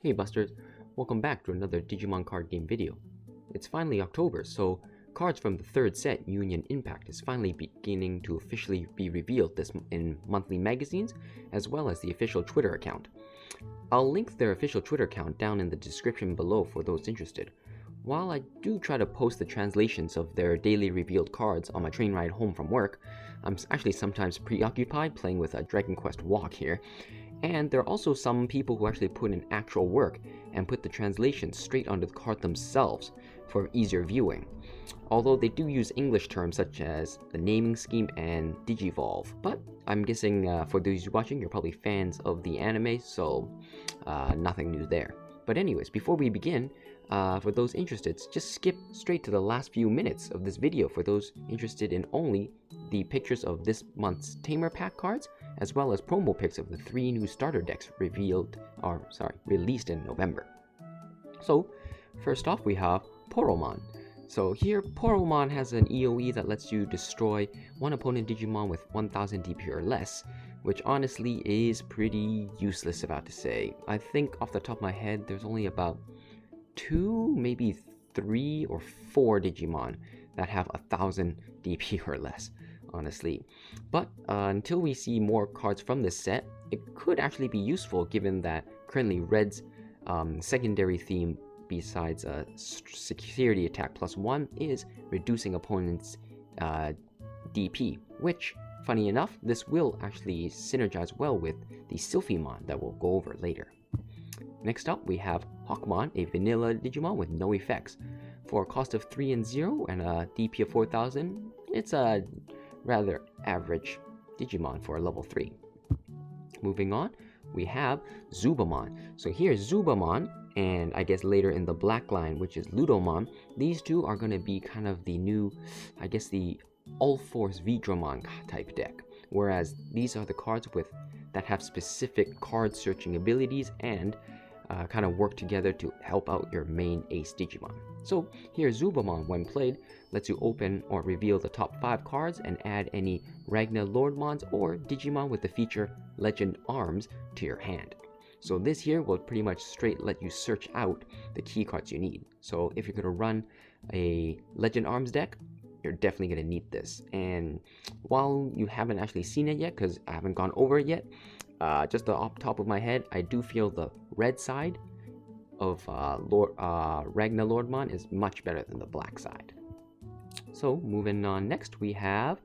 Hey Busters, welcome back to another Digimon card game video. It's finally October, so cards from the third set, Union Impact, is finally beginning to officially be revealed in monthly magazines, as well as the official Twitter account. I'll link their official Twitter account down in the description below for those interested. While I do try to post the translations of their daily revealed cards on my train ride home from work, I'm actually sometimes preoccupied playing with a Dragon Quest walk here. And there are also some people who actually put in actual work and put the translations straight onto the card themselves for easier viewing. Although they do use English terms such as the naming scheme and Digivolve. But I'm guessing for those watching, you're probably fans of the anime, so nothing new there. But anyways, before we begin, for those interested, just skip straight to the last few minutes of this video for those interested in only the pictures of this month's Tamer Pack cards, as well as promo pics of the 3 new starter decks released in November. So, first off we have Poroman. So here, Poroman has an EOE that lets you destroy one opponent Digimon with 1000 DP or less, which honestly is pretty useless, about to say. I think off the top of my head, there's only about 2, maybe 3 or 4 Digimon that have 1000 DP or less, honestly. But until we see more cards from this set, it could actually be useful given that currently Red's secondary theme, besides a security attack +1, is reducing opponents' DP, which, funny enough, this will actually synergize well with the Solphumon that we'll go over later. Next up, we have Hawkmon, a vanilla Digimon with no effects. For a cost of 3 and 0 and a DP of 4000, it's a rather average Digimon for a level 3. Moving on, we have Zorbamon. So here, Zorbamon, and I guess later in the black line, which is Ludomon, these two are going to be kind of the new, I guess the All-Force Vmon type deck. Whereas these are the cards that have specific card searching abilities and kind of work together to help out your main ace Digimon. So here, Zorbamon, when played, lets you open or reveal the top 5 cards and add any Ragna Lordmons or Digimon with the feature Legend Arms to your hand. So this here will pretty much straight let you search out the key cards you need. So if you're going to run a Legend Arms deck, you're definitely going to need this. And while you haven't actually seen it yet, because I haven't gone over it yet, just off the top of my head, I do feel the red side of Ragna Lordmon is much better than the black side. So moving on, next we have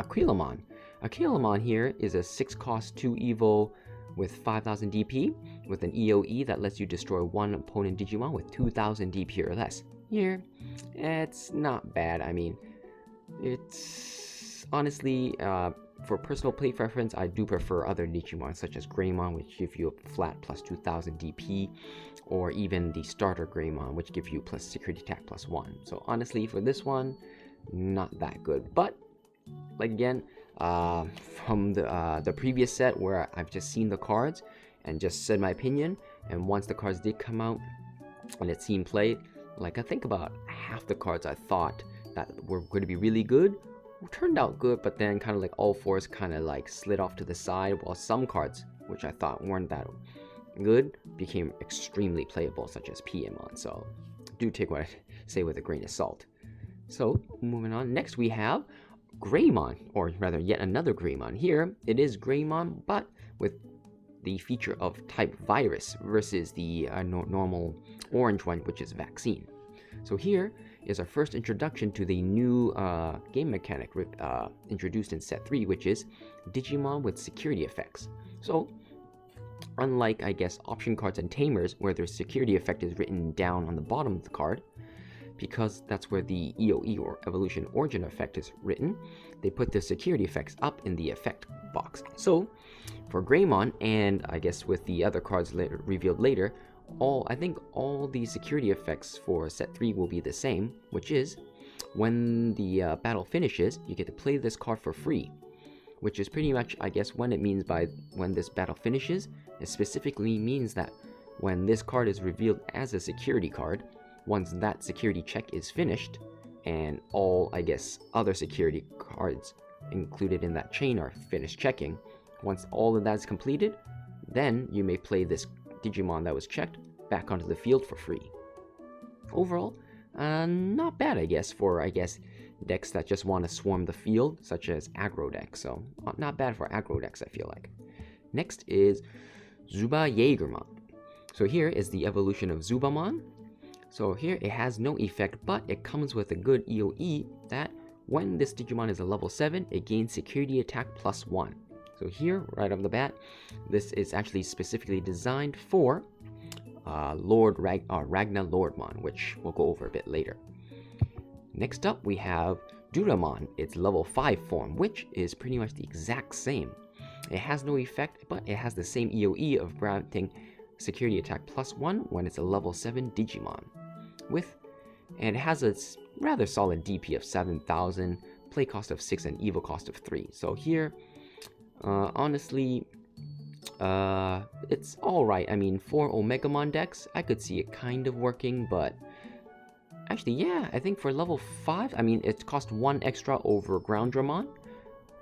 Akilaman. Akilaman here is a 6 cost 2 evo with 5000 DP with an EOE that lets you destroy one opponent Digimon with 2000 DP or less. Here, it's not bad. I mean, it's honestly, for personal play preference, I do prefer other Digimon such as Greymon, which give you a flat plus 2000 DP, or even the starter Greymon, which give you plus security attack +1. So honestly, for this one, not that good. But like again, from the previous set where I've just seen the cards and just said my opinion, and once the cards did come out and it seen played, like I think about half the cards I thought that were going to be really good turned out good, but then kind of like all 4s kind of like slid off to the side, while some cards which I thought weren't that good became extremely playable, such as Vmon. So do take what I say with a grain of salt. So moving on, next we have Greymon, or rather yet another Greymon. Here it is Greymon, but with the feature of type virus versus the normal orange one, which is vaccine. So here is our first introduction to the new game mechanic introduced in set 3, which is Digimon with security effects. So unlike, I guess, option cards and tamers where their security effect is written down on the bottom of the card, because that's where the EOE or evolution origin effect is written, they put the security effects up in the effect box. So for Greymon, and I guess with the other cards revealed later, I think all the security effects for set 3 will be the same, which is when the battle finishes, you get to play this card for free, which is pretty much, I guess, when it means by when this battle finishes. It specifically means that when this card is revealed as a security card, once that security check is finished, and all, I guess, other security cards included in that chain are finished checking, once all of that is completed, then you may play this Digimon that was checked back onto the field for free. Overall, not bad, I guess, for decks that just want to swarm the field, such as aggro decks. So not bad for aggro decks, I feel like. Next is Jaegerman. So here is the evolution of Zorbamon. So here it has no effect, but it comes with a good EOE that when this Digimon is a level 7, it gains security attack +1. So here, right off the bat, this is actually specifically designed for Ragna Lordmon, which we'll go over a bit later. Next up, we have Duramon, its level 5 form, which is pretty much the exact same. It has no effect, but it has the same EOE of granting security attack +1 when it's a level 7 Digimon. And it has a rather solid DP of 7,000, play cost of 6, and evo cost of 3. So here, honestly, it's alright. I mean, for Omegamon decks, I could see it kind of working, but actually, yeah, I think for level 5, I mean, it costs 1 extra over Groundramon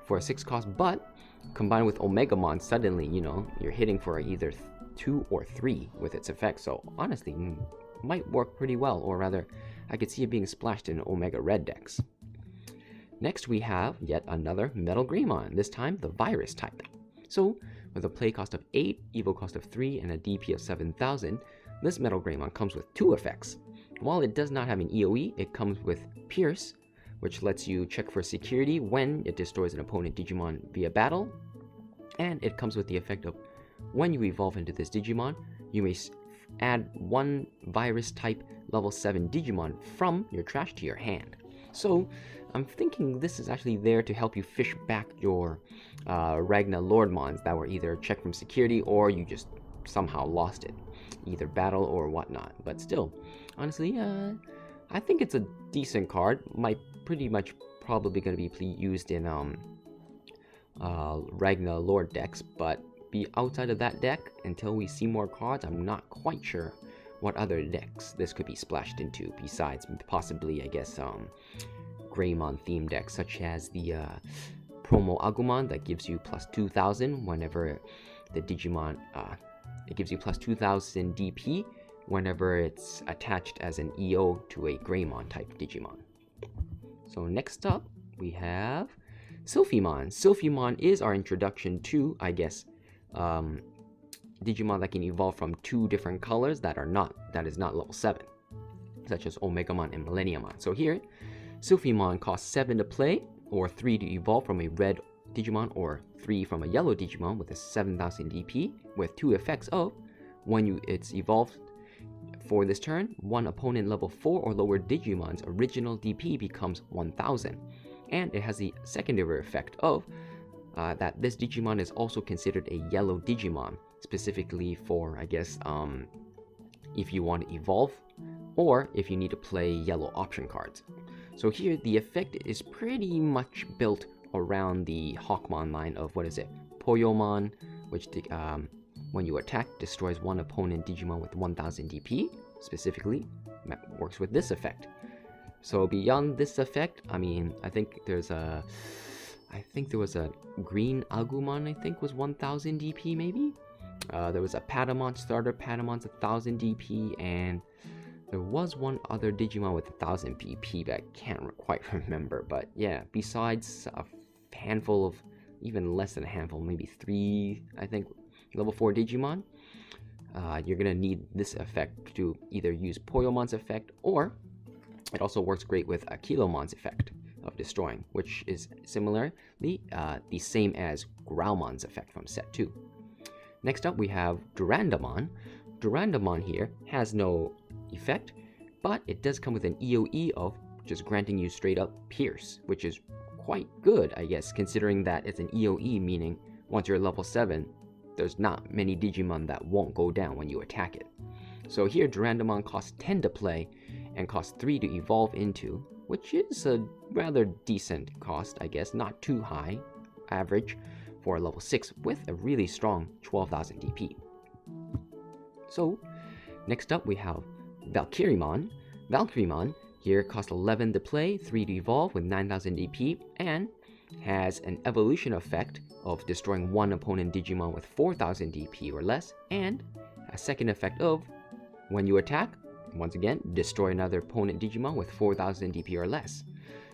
for a 6 cost, but combined with Omegamon, suddenly, you know, you're hitting for either 2 or 3 with its effect. So honestly, might work pretty well, or rather, I could see it being splashed in Omega Red decks. Next, we have yet another Metal Greymon, this time the Virus type. So, with a play cost of 8, evo cost of 3, and a DP of 7,000, this Metal Greymon comes with 2 effects. While it does not have an EOE, it comes with Pierce, which lets you check for security when it destroys an opponent Digimon via battle, and it comes with the effect of when you evolve into this Digimon, you may add 1 Virus type level 7 Digimon from your trash to your hand. So, I'm thinking this is actually there to help you fish back your Ragna Lordmons that were either checked from security or you just somehow lost it, either battle or whatnot. But still, honestly, I think it's a decent card. Might pretty much probably going to be used in Ragna Lord decks, but be outside of that deck until we see more cards. I'm not quite sure what other decks this could be splashed into besides possibly, I guess, Greymon theme decks, such as the promo Agumon that gives you plus 2,000 whenever the Digimon, it gives you plus 2,000 DP whenever it's attached as an EO to a Greymon type Digimon. So next up, we have Solphumon. Solphumon is our introduction to, I guess, Digimon that can evolve from 2 different colors that is not level 7, such as Omegamon and Millenniumon. So here, Solphumon costs 7 to play, or 3 to evolve from a red Digimon, or 3 from a yellow Digimon with a 7,000 DP, with 2 effects of, when it's evolved for this turn, 1 opponent level 4 or lower Digimon's original DP becomes 1,000. And it has the secondary effect of that this Digimon is also considered a yellow Digimon, specifically for, I guess, if you want to evolve, or if you need to play yellow option cards. So here, the effect is pretty much built around the Hawkmon line of, Poroman, which when you attack, destroys 1 opponent Digimon with 1,000 DP, specifically, works with this effect. So beyond this effect, I mean, I think there was a green Agumon, I think was 1,000 DP maybe? There was a Patamon starter, Patamon's 1,000 DP, and there was one other Digimon with 1,000 DP, but I can't quite remember. But yeah, besides a handful of, even less than a handful, maybe 3, I think, level 4 Digimon, you're gonna need this effect to either use Poromon's effect, or it also works great with Akilaman's effect of destroying, which is similarly the same as Gramon's effect from set 2. Next up, we have Durandumon. Durandumon here has no effect, but it does come with an EOE of just granting you straight up Pierce, which is quite good, I guess, considering that it's an EOE, meaning once you're level 7, there's not many Digimon that won't go down when you attack it. So here, Durandumon costs 10 to play and costs 3 to evolve into, which is a rather decent cost, I guess, not too high, average, for a level 6 with a really strong 12,000 DP. So, next up we have Valkyriemon. Valkyriemon here costs 11 to play, 3 to evolve with 9,000 DP, and has an evolution effect of destroying 1 opponent Digimon with 4,000 DP or less, and a second effect of when you attack, once again, destroy another opponent Digimon with 4000 DP or less.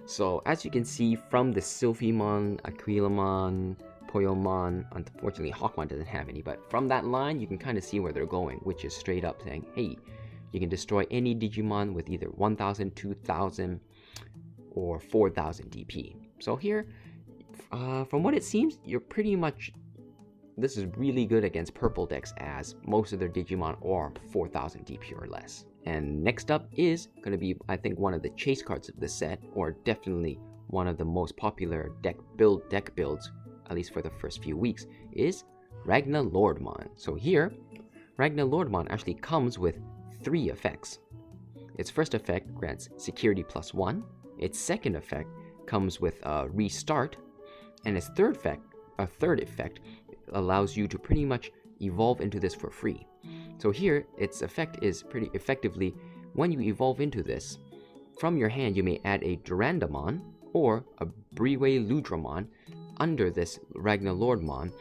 So as you can see from the Solphumon, Akilaman, Poroman, unfortunately Hawkmon doesn't have any, but from that line you can kind of see where they're going, which is straight up saying, hey, you can destroy any Digimon with either 1000, 2000, or 4000 DP. So here, from what it seems, you're pretty much, this is really good against purple decks as most of their Digimon are 4000 DP or less. And next up is going to be, I think, one of the chase cards of the set, or definitely one of the most popular deck builds, at least for the first few weeks, is Ragna Lordmon. So here, Ragna Lordmon actually comes with 3 effects. Its first effect grants security +1, its second effect comes with a restart, and its third effect allows you to pretty much evolve into this for free. So here, its effect is pretty effectively, when you evolve into this, from your hand you may add a Durandumon or a Brinway Loramon under this Ragna Lordmon.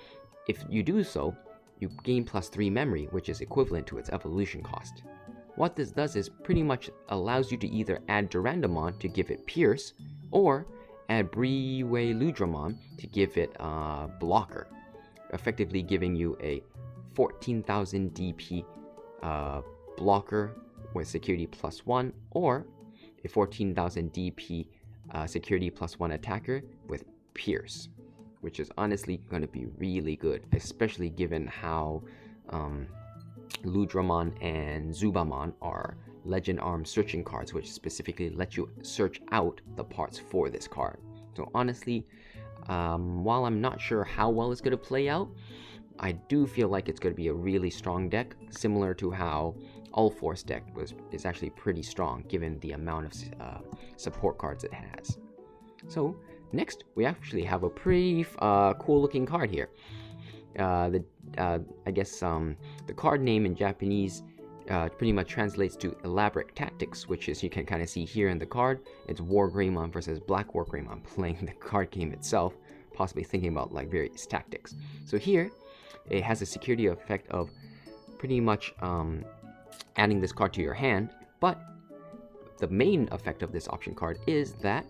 If you do so, you gain +3 memory, which is equivalent to its evolution cost. What this does is pretty much allows you to either add Durandumon to give it Pierce, or add Brinway Loramon to give it Blocker, effectively giving you a 14,000 DP blocker with security +1, or a 14,000 DP security +1 attacker with Pierce, which is honestly going to be really good, especially given how Ludramon and Zorbamon are Legend Arm searching cards, which specifically let you search out the parts for this card. So honestly, while I'm not sure how well it's going to play out, I do feel like it's going to be a really strong deck, similar to how All-Force deck is actually pretty strong given the amount of support cards it has. So next, we actually have a pretty cool looking card here. I guess the card name in Japanese pretty much translates to Elaborate Tactics, which is, you can kind of see here in the card, it's War Greymon versus Black War Greymon playing the card game itself, possibly thinking about like various tactics. So here, it has a security effect of pretty much adding this card to your hand, but the main effect of this option card is that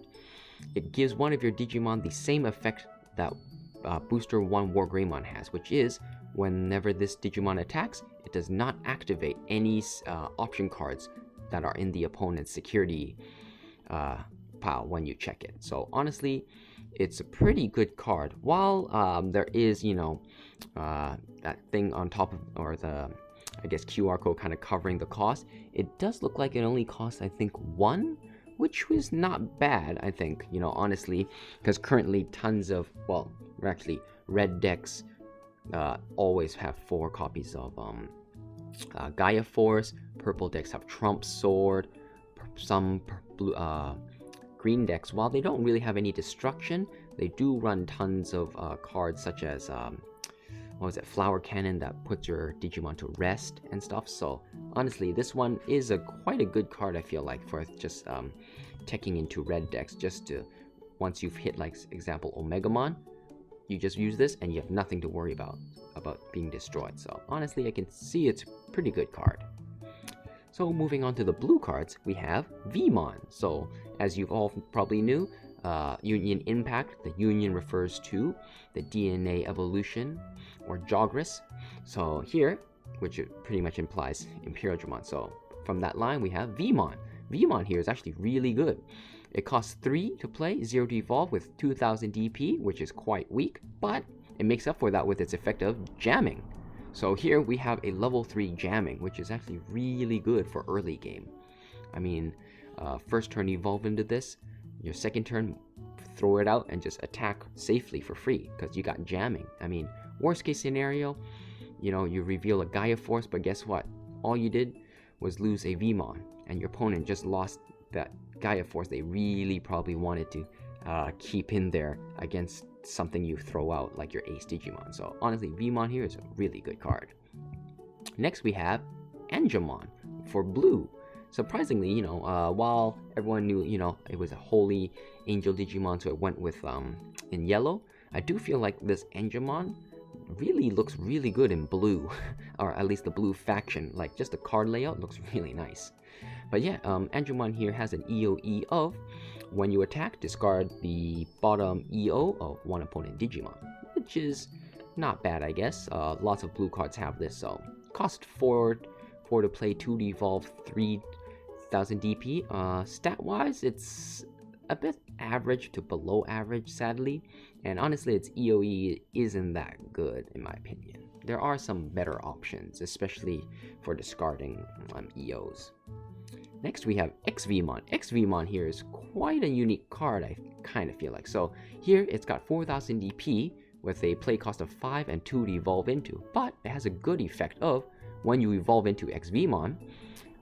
it gives one of your Digimon the same effect that Booster 1 War Greymon has, which is whenever this Digimon attacks, it does not activate any option cards that are in the opponent's security pile when you check it. So honestly, it's a pretty good card. While there is, that thing on top of, or the, I guess, QR code kind of covering the cost, it does look like it only costs, I think, 1, which was not bad, I think, honestly, because currently tons of, well, actually, red decks always have 4 copies of Gaia Force, purple decks have Trump Sword, some blue, green decks, while they don't really have any destruction, they do run tons of cards such as, Flower Cannon that puts your Digimon to rest and stuff. So honestly, this one is quite a good card, I feel like, for just teching into red decks, just to, once you've hit, like, example, Omegamon, you just use this and you have nothing to worry about being destroyed. So honestly, I can see it's a pretty good card. So moving on to the blue cards, we have Vmon. So as you've all probably knew, Union Impact, the Union refers to the DNA evolution, or Jogress. So here, which pretty much implies Impeodramon. So from that line, we have Vmon. Vmon here is actually really good. It costs 3 to play, 0 to evolve with 2000 DP, which is quite weak, but it makes up for that with its effect of jamming. So here we have a level 3 jamming, which is actually really good for early game. I mean, first turn evolve into this, your second turn throw it out and just attack safely for free because you got jamming. I mean, worst case scenario, you reveal a Gaia Force, but guess what? All you did was lose a Vmon, and your opponent just lost that Gaia Force they really probably wanted to keep in there against something you throw out, like your Ace Digimon. So honestly, Vmon here is a really good card. Next we have Angelmon for blue. Surprisingly, while everyone knew, it was a holy angel Digimon, so it went with in yellow, I do feel like this Angelmon really looks really good in blue, or at least the blue faction. Like, just the card layout looks really nice. But yeah, Angelmon here has an EOE of, when you attack, discard the bottom EO of one opponent Digimon, which is not bad, I guess. Lots of blue cards have this, so cost 4 to play, 2 to evolve, 3000 DP. Stat-wise, it's a bit average to below average, sadly, and honestly, its EOE isn't that good, in my opinion. There are some better options, especially for discarding EOs. Next, we have Xvmon. Xvmon here is quite a unique card, I kind of feel like. So here, it's got 4000 DP with a play cost of 5 and 2 to evolve into, but it has a good effect of, when you evolve into Xvmon,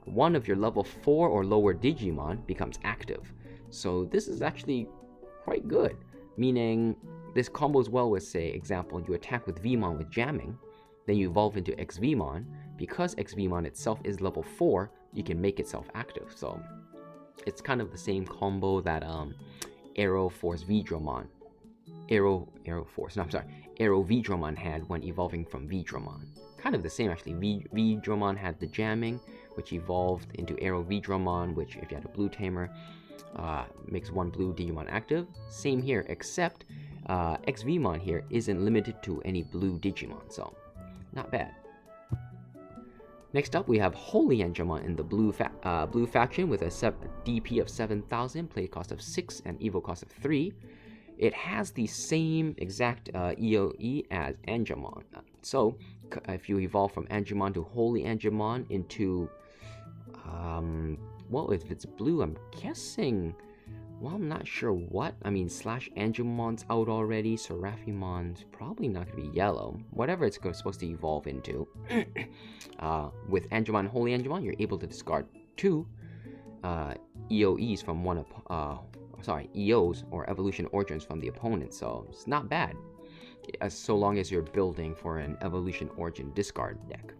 one of your level 4 or lower Digimon becomes active. So this is actually quite good, meaning this combos well with, say, example, you attack with Vmon with jamming, then you evolve into Xvmon. Because Xvmon itself is level 4, you can make itself active. So it's kind of the same combo that Arrow Vdramon had when evolving from Vdramon. Kind of the same, actually. Vdramon had the jamming, which evolved into Arrow Vdramon, which, if you had a blue tamer, makes one blue Digimon active. Same here, except Xvmon here isn't limited to any blue Digimon, so not bad. Next up, we have Holy Angelmon in the blue faction with a DP of 7000, play cost of 6, and evo cost of 3. It has the same exact EOE as Angelmon. So, if you evolve from Angelmon to Holy Angelmon into, well, if it's blue, I'm guessing, well, I'm not sure what. I mean, Slash Angelmon's out already, Seraphimon's probably not going to be yellow. Whatever it's supposed to evolve into. With Angelmon, Holy Angelmon, you're able to discard 2 EOEs from EOs or Evolution Origins from the opponent, so it's not bad, so long as you're building for an Evolution Origin discard deck.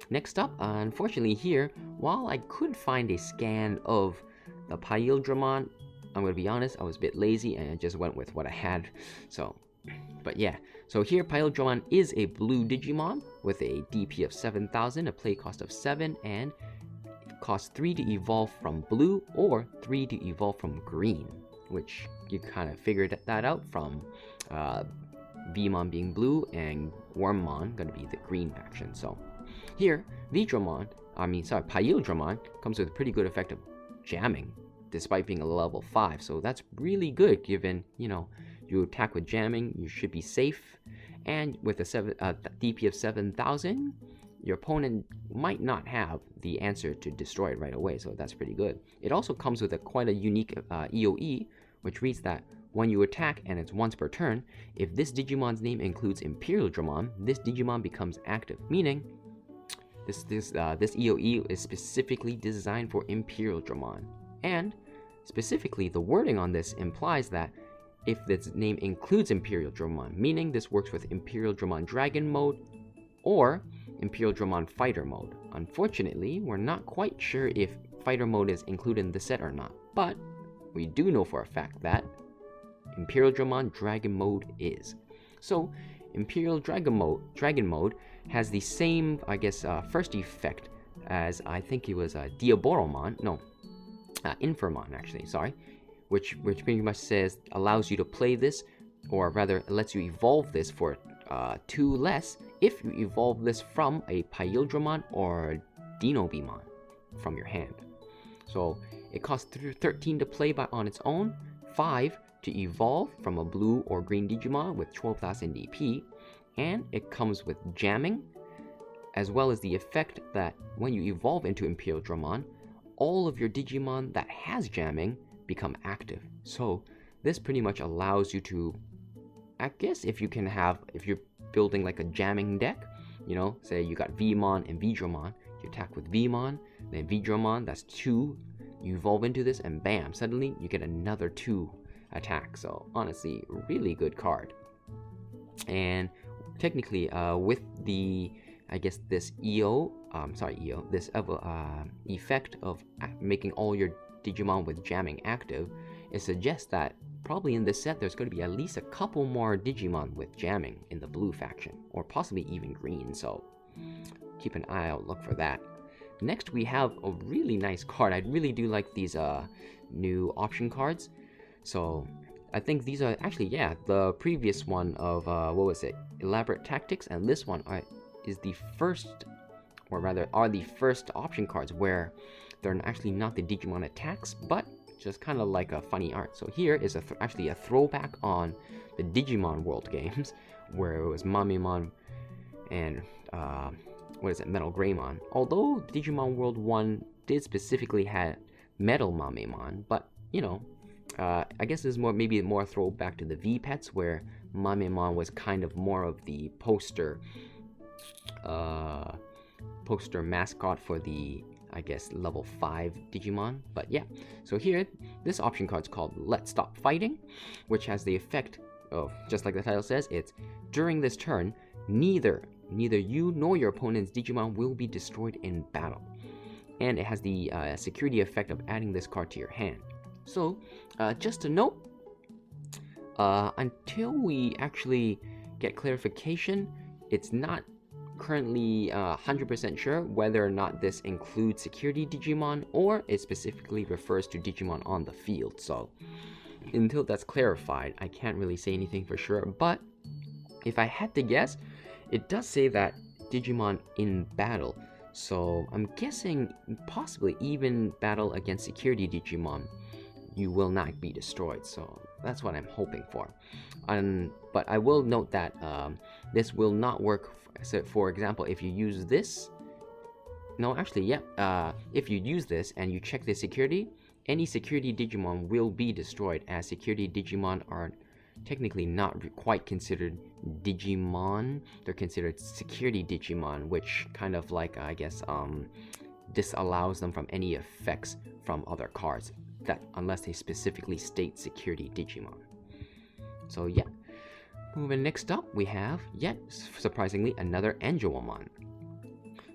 Next up, unfortunately here, while I could find a scan of the Piledrawn, I'm going to be honest, I was a bit lazy and I just went with what I had, so, but yeah. So here, Piledrawn is a blue Digimon with a DP of 7000, a play cost of 7, and costs 3 to evolve from blue or 3 to evolve from green, which you kind of figured that out from Vmon being blue and Wormmon going to be the green faction. So here, Piledrawn comes with a pretty good effect of jamming, despite being a level 5. So that's really good, given, you know, you attack with jamming, you should be safe, and with a DP of 7000, your opponent might not have the answer to destroy it right away, so that's pretty good. It also comes with quite a unique EOE, which reads that when you attack and it's once per turn, if this Digimon's name includes Impeodramon, this Digimon becomes active, meaning this EOE is specifically designed for Impeodramon. And specifically, the wording on this implies that if this name includes Impeodramon, meaning this works with Impeodramon Dragon mode or Impeodramon Fighter mode. Unfortunately, we're not quite sure if Fighter mode is included in the set or not, but we do know for a fact that Impeodramon Dragon mode is. So, Imperial Dragon mode has the same, I guess, first effect as, I think it was Infamon, actually, sorry, which pretty much says allows you to play this, or rather lets you evolve this for 2 less if you evolve this from a Piledrawn or Dino Beamon from your hand. So it costs 13 to play on its own, 5 to evolve from a blue or green Digimon with 12,000 DP, and it comes with jamming, as well as the effect that when you evolve into Impeodramon, all of your Digimon that has jamming become active. So this pretty much allows you to, I guess, if you're building like a jamming deck, you know, say you got Vmon and Vdramon, you attack with Vmon, then Vdramon, that's 2, you evolve into this, and bam, suddenly you get another 2 attack. So honestly, really good card. And technically, with the, I guess, this this effect of making all your Digimon with jamming active, it suggests that probably in this set there's going to be at least a couple more Digimon with jamming in the blue faction, or possibly even green, so keep an eye out, look for that. Next we have a really nice card. I really do like these new option cards. So I think these are actually, yeah, the previous one of, what was it, Elaborate Tactics, and this one is the first, or rather are the first option cards where they're actually not the Digimon attacks, but just kind of like a funny art. So here is actually a throwback on the Digimon World games, where it was Mamemon and what is it, Metal Greymon. Although Digimon World 1 did specifically have Metal Mamemon, but you know, I guess it's maybe more throwback to the V Pets, where Mamemon was kind of more of the poster mascot for the, I guess, level 5 Digimon. But yeah, so here, this option card is called Let's Stop Fighting, which has the effect of, just like the title says, it's during this turn, neither you nor your opponent's Digimon will be destroyed in battle. And it has the security effect of adding this card to your hand. So, just a note, until we actually get clarification, it's not currently 100% sure whether or not this includes security Digimon, or it specifically refers to Digimon on the field. So, until that's clarified, I can't really say anything for sure, but if I had to guess, it does say that Digimon in battle, so I'm guessing possibly even battle against security Digimon, you will not be destroyed, so that's what I'm hoping for. But I will note that this will not work, so for example, if you use this, if you use this and you check the security, any security Digimon will be destroyed, as security Digimon are technically not quite considered Digimon. They're considered security Digimon, which kind of like, I guess, disallows them from any effects from other cards, that unless they specifically state security Digimon. So yeah, moving next up, we have, yet surprisingly, another Angelmon.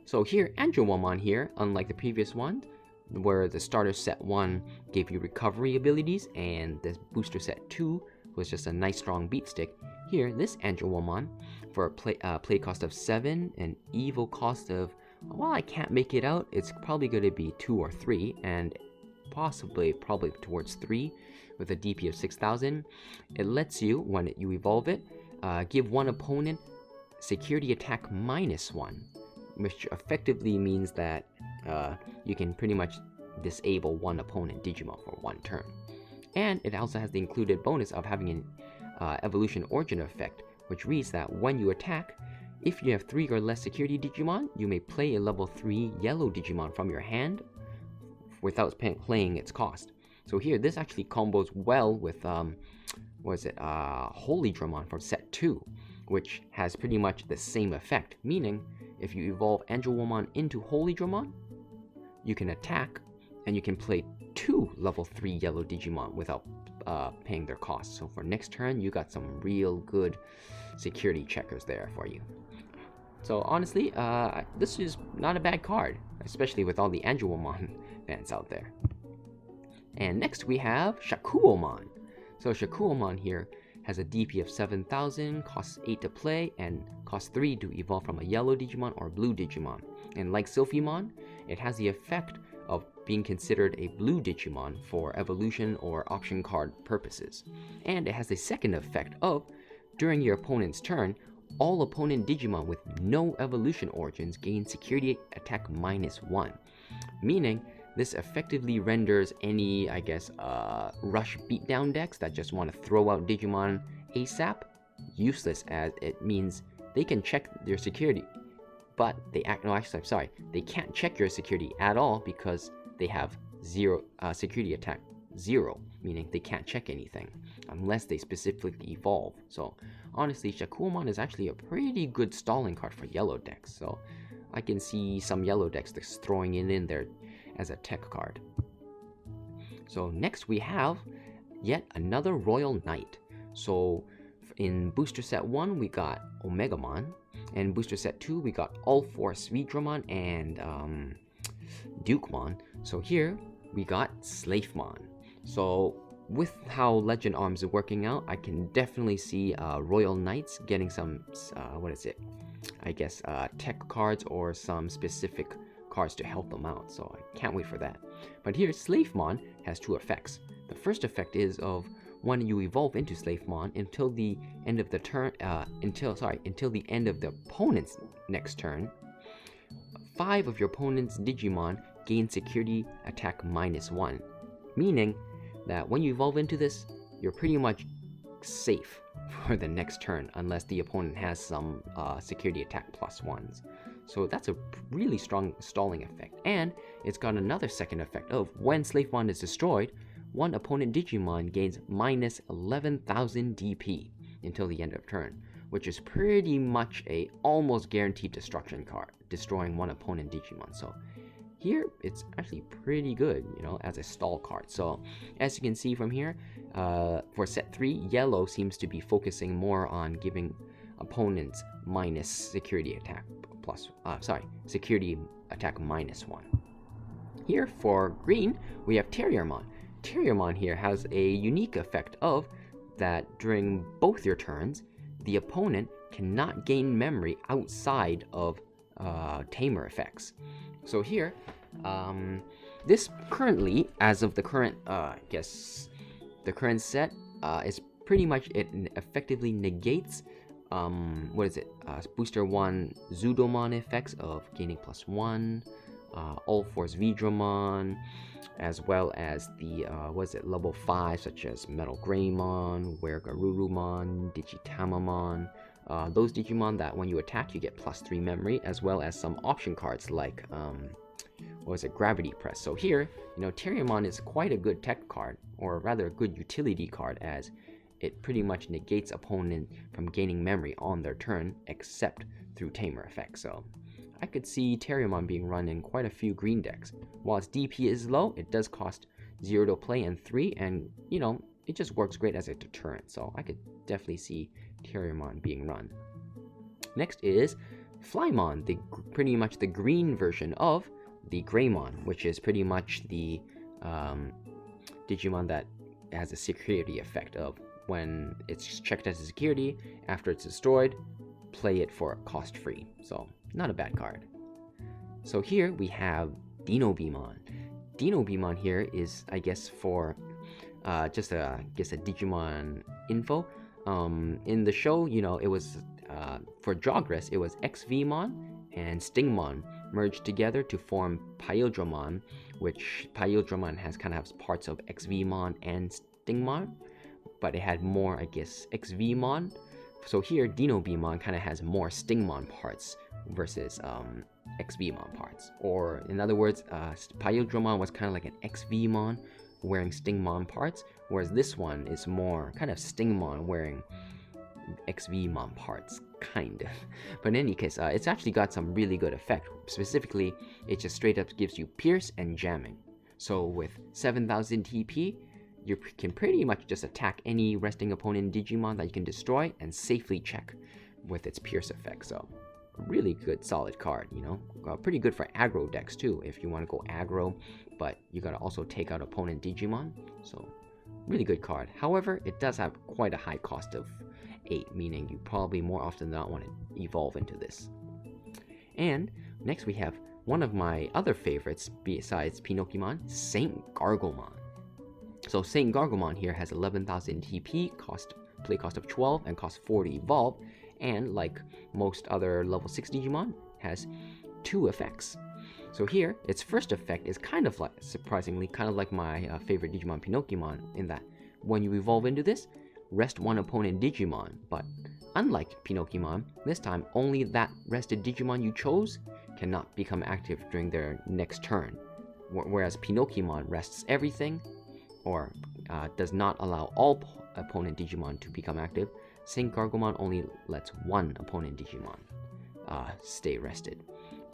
So here, Angelmon here, unlike the previous one, where the starter set 1 gave you recovery abilities and the booster set 2 was just a nice strong beat stick. Here, this Angelmon, for a play cost of 7 and evo cost of, well, I can't make it out, it's probably going to be 2 or 3, and probably towards 3, with a DP of 6,000. It lets you, when you evolve it, give one opponent security attack -1, which effectively means that you can pretty much disable one opponent Digimon for 1 turn. And it also has the included bonus of having an evolution origin effect, which reads that when you attack, if you have 3 or less security Digimon, you may play a level 3 yellow Digimon from your hand without paying its cost. So here, this actually combos well with, Holy Dramon from set 2, which has pretty much the same effect, meaning if you evolve Angelmon into Holy Dramon, you can attack, and you can play 2 level 3 yellow Digimon without paying their cost. So for next turn, you got some real good security checkers there for you. So honestly, this is not a bad card, especially with all the Angelmon fans out there. And next we have Shakuman. So Shakuman here has a DP of 7,000, costs 8 to play, and costs 3 to evolve from a yellow Digimon or blue Digimon. And like Solphumon, it has the effect of being considered a blue Digimon for evolution or option card purposes. And it has the second effect of, during your opponent's turn, all opponent Digimon with no evolution origins gain security attack -1. Meaning, this effectively renders any, I guess, rush beatdown decks that just want to throw out Digimon ASAP useless, as it means they can check their security, but they can't check your security at all because they have security attack 0, meaning they can't check anything unless they specifically evolve. So honestly, Shakuman is actually a pretty good stalling card for yellow decks, so I can see some yellow decks just throwing it in there as a tech card. So next we have yet another Royal Knight. So in booster set 1 we got Omegamon, and booster set 2 we got all 4 Xvmon and Dukemon. So here we got Slavemon. So with how Legend Arms is working out, I can definitely see Royal Knights getting some, tech cards or some specific cards to help them out, so I can't wait for that. But here, Slavemon has 2 effects. The first effect is of when you evolve into Slavemon until the end of the turn, until the end of the opponent's next turn, 5 of your opponent's Digimon gain security attack -1, meaning that when you evolve into this, you're pretty much safe for the next turn unless the opponent has some security attack +1s. So that's a really strong stalling effect. And it's got another second effect of when Slavemon is destroyed, one opponent Digimon gains -11,000 DP until the end of turn, which is pretty much a almost guaranteed destruction card, destroying one opponent Digimon. So here, it's actually pretty good, as a stall card. So, as you can see from here, for set 3, yellow seems to be focusing more on giving opponents minus security attack security attack -1. Here, for green, we have Terimon. Terimon here has a unique effect of that during both your turns, the opponent cannot gain memory outside of tamer effects. So here, this currently, as of the current, the current set, is pretty much, it effectively negates, Booster 1 Zorbamon effects of gaining +1, All Force Vmon, as well as the, level 5, such as Metal Greymon, Gargumon, Digitamamon, those Digimon that when you attack you get +3 memory, as well as some option cards like Gravity Press. So here, Terimon is quite a good tech card, or rather a good utility card, as it pretty much negates opponent from gaining memory on their turn, except through tamer effects. So I could see Terimon being run in quite a few green decks. While its DP is low, it does cost 0 to play and 3, and it just works great as a deterrent. So I could definitely see Terimon being run. Next is Flymon, pretty much the green version of the Greymon, which is pretty much the Digimon that has a security effect of when it's checked as a security, after it's destroyed, play it for cost-free. So not a bad card. So here we have Dino Beamon. Dino Beamon here is, I guess, for just a Digimon info. In the show, it was for Jogress, it was Xvmon and Stingmon merged together to form Piledrawn, which Piledrawn has parts of Xvmon and Stingmon, but it had more, I guess, Xvmon. So here, Dino Beamon has more Stingmon parts versus Xvmon parts. Or in other words, Piledrawn was like an Xvmon wearing Stingmon parts, whereas this one is more Stingmon wearing Xvmon parts, kind of. But in any case, it's actually got some really good effect. Specifically, it just straight up gives you Pierce and Jamming. So with 7,000 TP, you can pretty much just attack any resting opponent Digimon that you can destroy and safely check with its Pierce effect. So really good, solid card, pretty good for aggro decks too, if you want to go aggro, but you gotta also take out opponent Digimon. So really good card. However, it does have quite a high cost of 8, meaning you probably more often than not want to evolve into this. And next we have one of my other favorites besides Pinocchimon, Saint Gargumon. So Saint Gargumon here has 11,000 TP, play cost of 12, and cost 4 to evolve, and like most other level 6 Digimon, has 2 effects. So here, its first effect is surprisingly, like my favorite Digimon Pinocchimon, in that when you evolve into this, rest one opponent Digimon, but unlike Pinocchimon, this time only that rested Digimon you chose cannot become active during their next turn, whereas Pinocchimon rests everything, or does not allow all opponent Digimon to become active. Saint Gargumon only lets one opponent Digimon stay rested.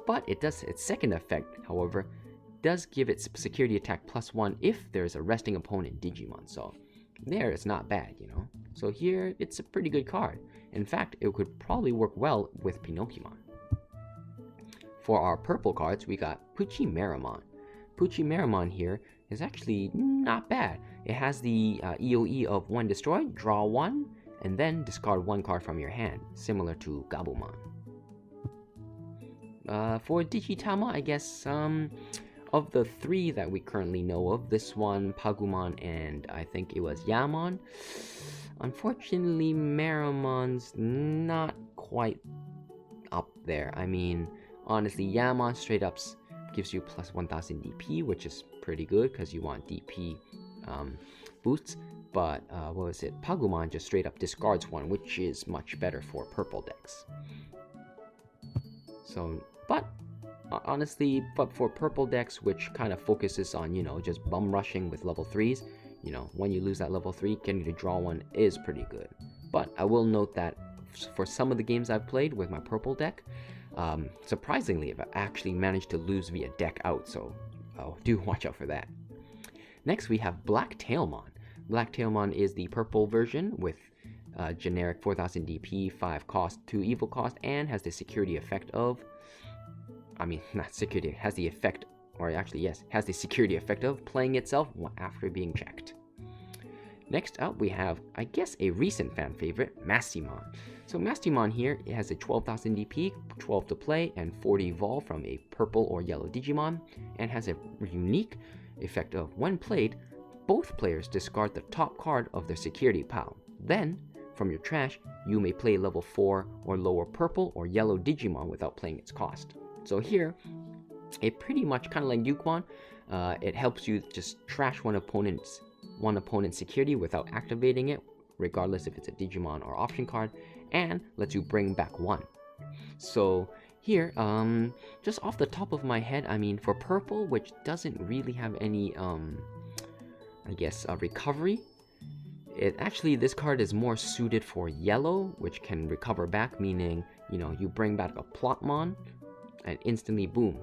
But it does its second effect, however, does give its security attack +1 if there's a resting opponent Digimon. So there, it's not bad, So here, it's a pretty good card. In fact, it could probably work well with Pinocchimon. For our purple cards, we got Puchi Maramon. Puchi Maramon here is actually not bad. It has the EOE of 1 destroy, draw 1, and then discard 1 card from your hand, similar to Gargumon. For Digitama, I guess, of the 3 that we currently know of, this one, Pagumon, and I think it was Yamon, unfortunately, Maramon's not quite up there. I mean, honestly, Yamon straight up gives you plus 1000 DP, which is pretty good because you want DP boosts. But what was it? Pagumon just straight up discards 1, which is much better for purple decks. So, but honestly, but for purple decks, which kind of focuses on, you know, just bum rushing with level 3s, you know, when you lose that level 3, getting to draw 1 is pretty good. But I will note that for some of the games I've played with my purple deck, surprisingly, I've actually managed to lose via deck out, so do watch out for that. Next, we have Blacktailmon. Blacktailmon is the purple version with generic 4000 DP, 5 cost, 2 evil cost, and has the security effect of, not security, has the effect, or actually yes, has the security effect of playing itself after being checked. Next up, we have, I guess, a recent fan favorite, Mastimon. So Mastimon here, it has a 12,000 DP, 12 to play, and 40 evolve from a purple or yellow Digimon, and has a unique effect of, when played, both players discard the top card of their security pile. Then, from your trash, you may play level 4 or lower purple or yellow Digimon without playing its cost. So here, it pretty much kind of like Yukmon, it helps you just trash one opponent's security without activating it, regardless if it's a Digimon or option card, and lets you bring back 1. So here, just off the top of my head, I mean, for purple, which doesn't really have any, I guess, recovery, this card is more suited for yellow, which can recover back, meaning, you know, you bring back a Plotmon, and instantly, boom,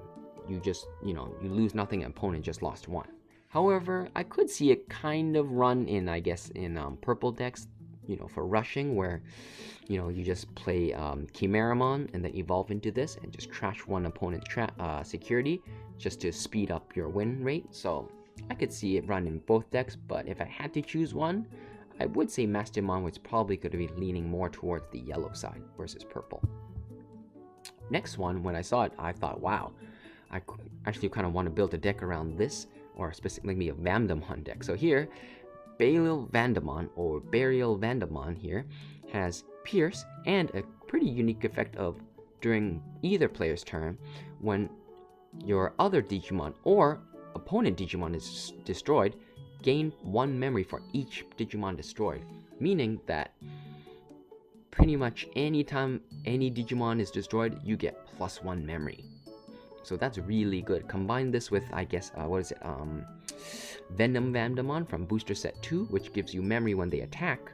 you just, you know, you lose nothing, and opponent just lost 1. However, I could see it kind of run in, I guess, in purple decks, you know, for rushing, where, you know, you just play Chimeramon and then evolve into this and just trash one opponent's security just to speed up your win rate. So I could see it run in both decks, but if I had to choose one, I would say Mastimon was probably going to be leaning more towards the yellow side versus purple. Next one, when I saw it, I thought, wow, I actually kind of want to build a deck around this, or specifically a Vandaman deck. So here, Burial Vandaman, or Burial Vandaman here, has Pierce and a pretty unique effect of, during either player's turn, when your other Digimon or opponent Digimon is destroyed, gain 1 memory for each Digimon destroyed, meaning that pretty much anytime any Digimon is destroyed, you get +1 memory. So that's really good. Combine this with, I guess, Venom Vandaman from Booster Set 2, which gives you memory when they attack.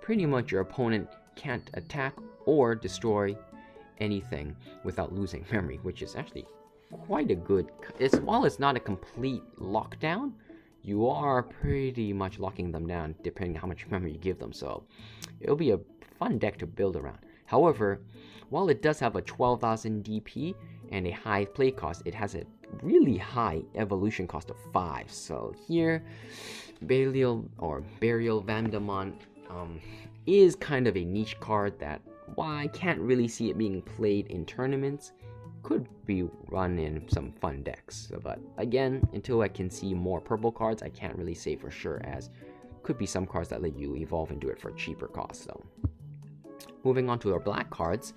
Pretty much your opponent can't attack or destroy anything without losing memory, which is actually quite a good... while it's not a complete lockdown, you are pretty much locking them down depending on how much memory you give them, so it'll be a fun deck to build around. However, while it does have a 12,000 DP and a high play cost, it has a really high evolution cost of 5. So here, Burial Vandaman is kind of a niche card that, while I can't really see it being played in tournaments, could be run in some fun decks. But again, until I can see more purple cards, I can't really say for sure, as could be some cards that let you evolve and do it for cheaper costs. So moving on to our black cards.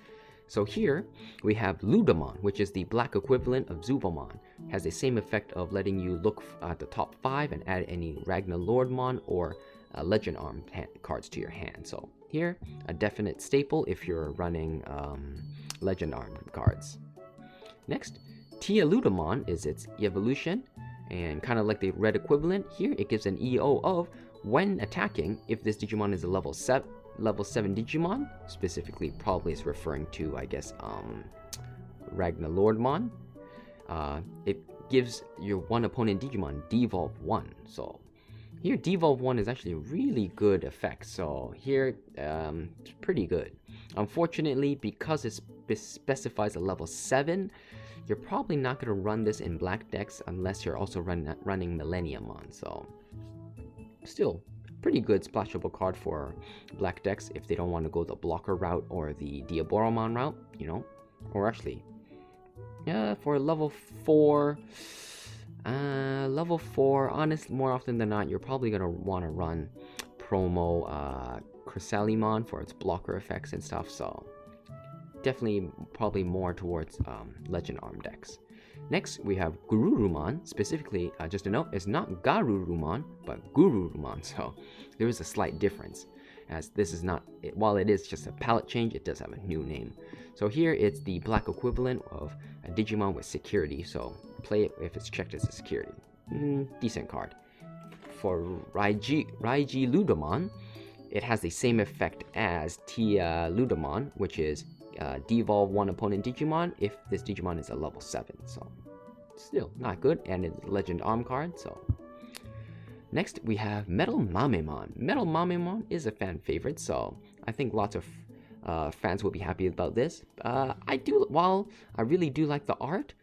So here we have Ludamon, which is the black equivalent of Zorbamon. Has the same effect of letting you look at the top 5 and add any Ragna Lordmon or Legend Arm cards to your hand. So here, a definite staple if you're running Legend Arm cards. Next, Tia Ludamon is its evolution, and kind of like the red equivalent, here it gives an EO of, when attacking, if this Digimon is a level 7 Digimon, specifically probably is referring to, I guess, Ragna Lordmon, it gives your one opponent Digimon devolve 1. So here devolve 1 is actually a really good effect, so here it's pretty good. Unfortunately, because it specifies a level 7, you're probably not going to run this in black decks unless you're also running Millenniumon. So, still, pretty good splashable card for black decks if they don't want to go the blocker route or the Diaboromon route, you know. Or actually, yeah, for level 4, honestly, more often than not, you're probably going to want to run promo Chrysalimon for its blocker effects and stuff, so definitely probably more towards Legend Arm decks. Next, we have Garurumon. Specifically, just a note, it's not Garurumon, but Garurumon, so there is a slight difference, as this is not, while it is just a palette change, it does have a new name. So here, it's the black equivalent of a Digimon with security, so play it if it's checked as a security. Decent card. For Raigiludamon, it has the same effect as Terimon, which is devolve one opponent Digimon if this Digimon is a level 7, so still not good, and it's a Legend Arm card, so. Next, we have Metal Mamemon. Metal Mamemon is a fan favorite, so I think lots of fans will be happy about this. While I really do like the art,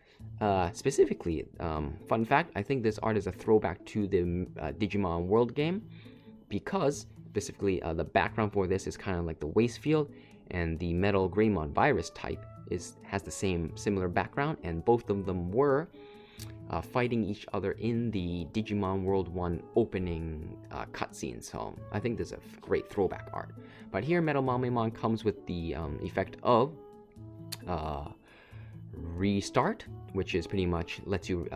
specifically, fun fact, I think this art is a throwback to the Digimon World game, because specifically the background for this is kind of like the waste field, and the Metal Greymon virus type has the similar background, and both of them were fighting each other in the Digimon World 1 opening cutscene, so I think this is a great throwback art. But here, Metal Mamemon comes with the effect of Restart, which is pretty much lets you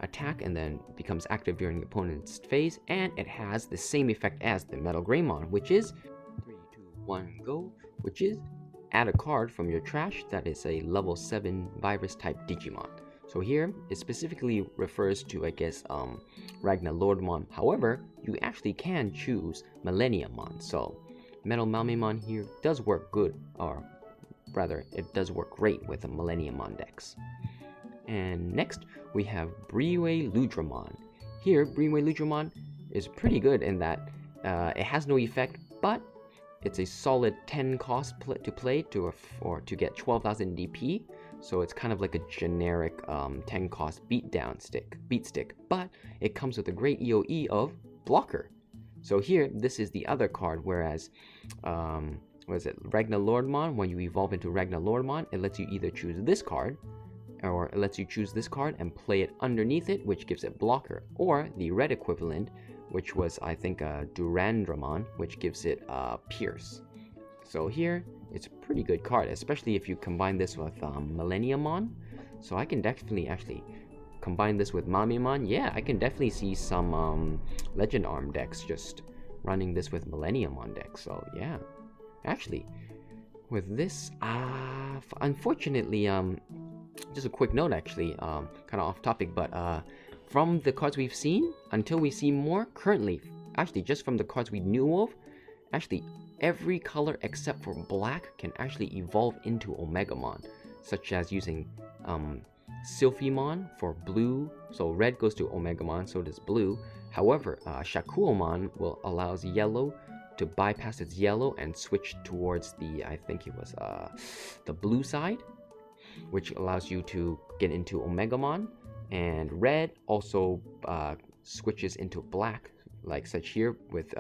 attack and then becomes active during the opponent's phase, and it has the same effect as the Metal Greymon, which is 3, 2, 1, go, which is add a card from your trash that is a level 7 virus type Digimon. So here, it specifically refers to, I guess, Ragna Lordmon. However, you actually can choose Millenniumon. So, Metal Mamemon here does work good, or rather, it does work great with the Millenniumon decks. And next, we have Brinway Loramon. Here, Brinway Loramon is pretty good in that it has no effect, but it's a solid 10 cost to play to get 12,000 DP. So it's kind of like a generic 10 cost beat stick, but it comes with a great EOE of blocker. So here, this is the other card, whereas, Ragna Lordmon, when you evolve into Ragna Lordmon, it lets you either choose this card, or it lets you choose this card and play it underneath it, which gives it blocker, or the red equivalent, which was, I think, Durandumon, which gives it pierce. So here, it's a pretty good card, especially if you combine this with Millenniumon. So I can definitely actually combine this with Mamemon. Yeah, I can definitely see some Legend Arm decks just running this with Millenniumon decks. So yeah, actually, with this, unfortunately, just a quick note actually, kind of off topic, but from the cards we've seen, until we see more, currently, actually just from the cards we knew of, actually every color except for black can actually evolve into Omegamon, such as using Solphumon for blue, so red goes to Omegamon, so does blue. However, Shakuman allows yellow to bypass its yellow and switch towards the, I think it was the blue side, which allows you to get into Omegamon, and red also switches into black, like such here with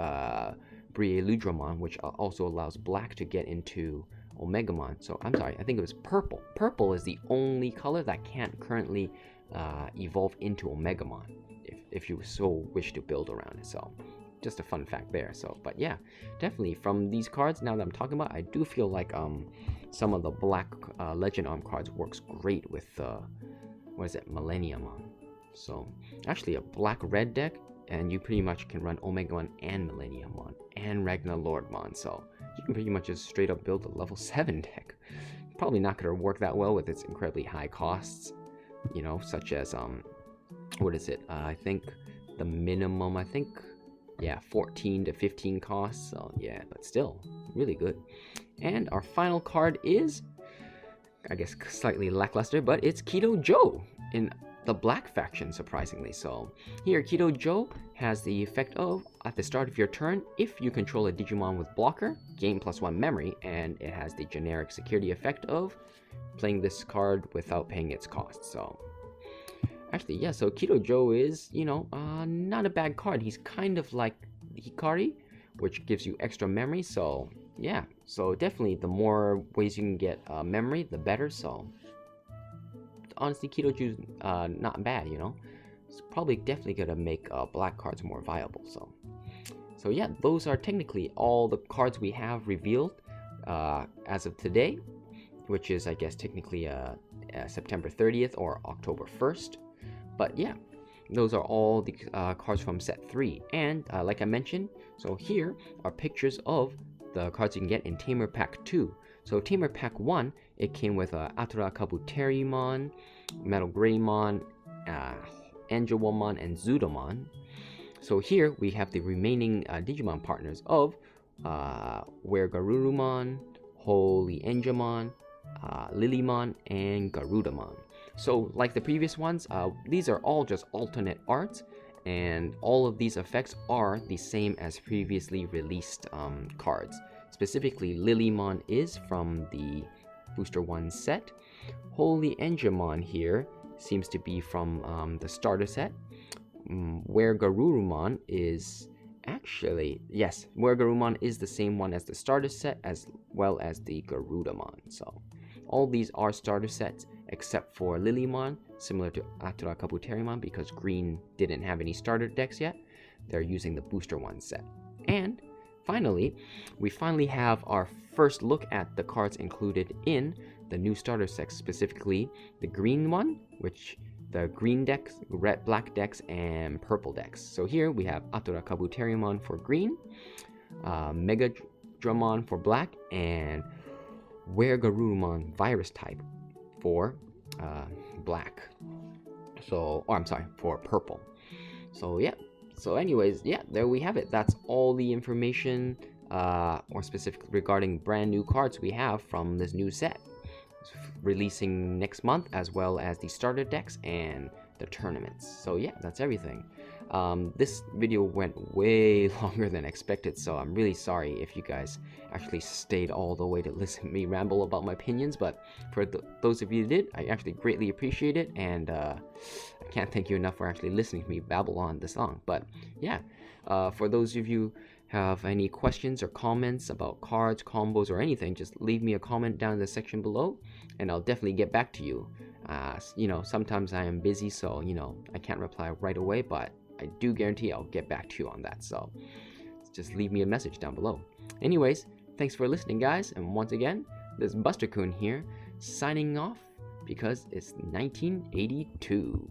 Brinway Loramon, which also allows black to get into Omegamon. So I'm sorry, I think it was purple. Purple is the only color that can't currently evolve into Omegamon, if you so wish to build around it. So just a fun fact there. So, but yeah, definitely from these cards, now that I'm talking about, I do feel like some of the black Legend Arm cards works great with Millenniumon. So actually a black-red deck, and you pretty much can run Omegamon and Millenniumon and Ragna Lordmon, so you can pretty much just straight up build a level 7 deck. Probably not going to work that well with its incredibly high costs, you know, such as, I think the minimum, yeah, 14 to 15 costs, so yeah, but still, really good. And our final card is, I guess, slightly lackluster, but it's Keto Joe. And the black faction, surprisingly. So here, Keto Joe has the effect of, at the start of your turn, if you control a Digimon with blocker, gain +1 memory, and it has the generic security effect of playing this card without paying its cost. So actually, yeah, so Keto Joe is, not a bad card. He's kind of like Hikari, which gives you extra memory. So yeah, so definitely the more ways you can get memory, the better. So honestly, Keto Joe's not bad, It's probably definitely gonna make black cards more viable. So yeah, those are technically all the cards we have revealed as of today, which is, I guess, technically September 30th or October 1st. But yeah, those are all the cards from set 3. And like I mentioned, so here are pictures of the cards you can get in Tamer Pack 2. So Tamer Pack 1, it came with Terimon, Metal Greymon, Angelmon, and Zorbamon. So here we have the remaining Digimon partners of Gargumon, Holy Angelmon, Lilymon, and Garudamon. So like the previous ones, these are all just alternate art, and all of these effects are the same as previously released cards. Specifically, Lilymon is from the Booster 1 set. Holy Angelmon here seems to be from the starter set. Where Garurumon is where Garumon is the same one as the starter set, as well as the Garudamon. So all these are starter sets except for Lilymon, similar to Terimon, because Green didn't have any starter decks yet. They're using the Booster 1 set. And finally, we have our first look at the cards included in the new starter sets, specifically the green one, which the green decks, red, black decks, and purple decks. So here we have Terimon for green, Megadramon for black, and Garurumon virus type for black. For purple. So yeah. So anyways, yeah, there we have it. That's all the information, or specifically regarding brand new cards we have from this new set, releasing next month, as well as the starter decks and the tournaments. So yeah, that's everything. This video went way longer than expected, so I'm really sorry if you guys actually stayed all the way to listen to me ramble about my opinions, but for those of you who did, I actually greatly appreciate it, and I can't thank you enough for actually listening to me babble on the song. But yeah, for those of you have any questions or comments about cards, combos, or anything, just leave me a comment down in the section below, and I'll definitely get back to you. Sometimes I am busy, so I can't reply right away, but I do guarantee I'll get back to you on that. So just leave me a message down below. Anyways, thanks for listening, guys, and once again, this is Buster Kun here, signing off because it's 1982.